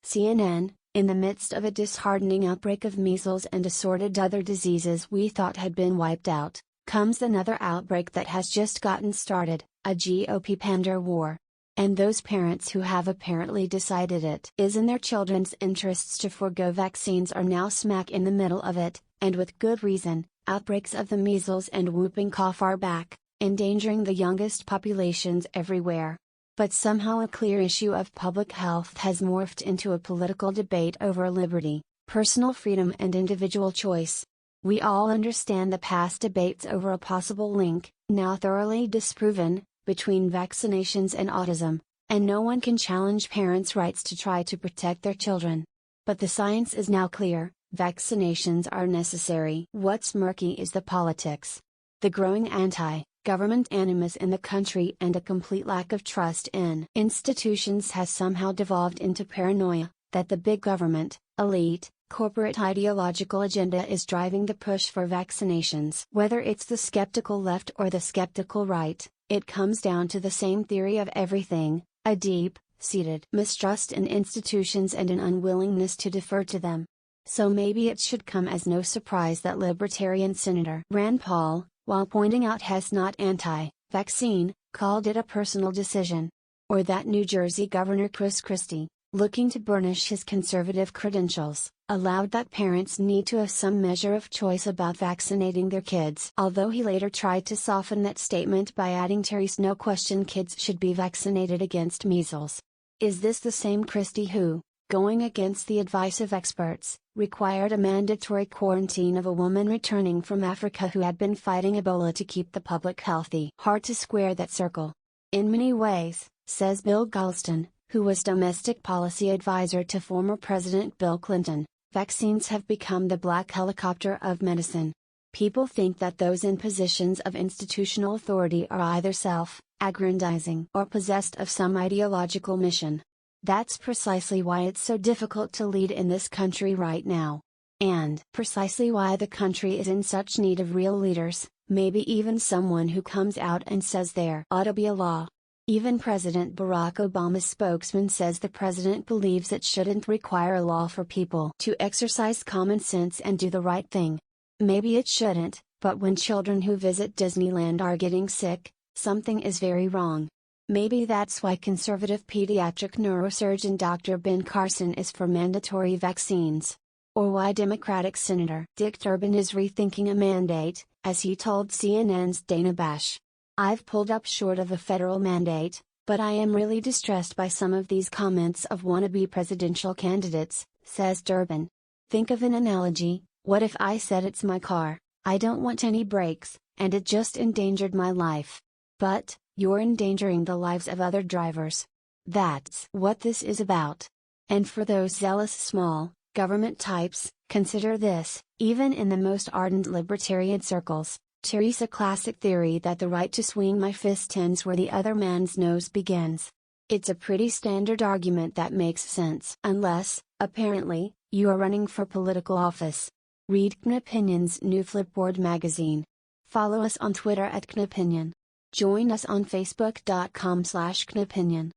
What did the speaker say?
CNN, in the midst of a disheartening outbreak of measles and assorted other diseases we thought had been wiped out, comes another outbreak that has just gotten started, a GOP pander war. And those parents who have apparently decided it is in their children's interests to forego vaccines are now smack in the middle of it, and with good reason. Outbreaks of the measles and whooping cough are back, endangering the youngest populations everywhere. But somehow a clear issue of public health has morphed into a political debate over liberty, personal freedom and individual choice. We all understand the past debates over a possible link, now thoroughly disproven, between vaccinations and autism, and no one can challenge parents' rights to try to protect their children. But the science is now clear, vaccinations are necessary. What's murky is the politics. The growing anti-government animus in the country and a complete lack of trust in institutions has somehow devolved into paranoia, that the big government, elite, corporate ideological agenda is driving the push for vaccinations. Whether it's the skeptical left or the skeptical right, it comes down to the same theory of everything, a deep-seated mistrust in institutions and an unwillingness to defer to them. So maybe it should come as no surprise that Libertarian Senator Rand Paul, while pointing out Hess not anti-vaccine, called it a personal decision. Or that New Jersey Governor Christie, looking to burnish his conservative credentials, allowed that parents need to have some measure of choice about vaccinating their kids. Although he later tried to soften that statement by adding Terry's no question kids should be vaccinated against measles. Is this the same Christie who, going against the advice of experts, required a mandatory quarantine of a woman returning from Africa who had been fighting Ebola to keep the public healthy? Hard to square that circle. In many ways, says Bill Gallston, who was domestic policy advisor to former President Bill Clinton, vaccines have become the black helicopter of medicine. People think that those in positions of institutional authority are either self-aggrandizing or possessed of some ideological mission. That's precisely why it's so difficult to lead in this country right now. And precisely why the country is in such need of real leaders, maybe even someone who comes out and says there ought to be a law. Even President Barack Obama's spokesman says the president believes it shouldn't require a law for people to exercise common sense and do the right thing. Maybe it shouldn't, but when children who visit Disneyland are getting sick, something is very wrong. Maybe that's why conservative pediatric neurosurgeon Dr. Ben Carson is for mandatory vaccines. Or why Democratic Senator Dick Durbin is rethinking a mandate, as he told CNN's Dana Bash. I've pulled up short of a federal mandate, but I am really distressed by some of these comments of wannabe presidential candidates, says Durbin. Think of an analogy, what if I said it's my car, I don't want any brakes, and it just endangered my life? But, you're endangering the lives of other drivers. That's what this is about. And for those zealous small, government types, consider this, even in the most ardent libertarian circles. Teresa classic theory that the right to swing my fist ends where the other man's nose begins. It's a pretty standard argument that makes sense. Unless, apparently, you are running for political office. Read Knopinion's new Flipboard magazine. Follow us on Twitter @Knopinion. Join us on Facebook.com/Knopinion.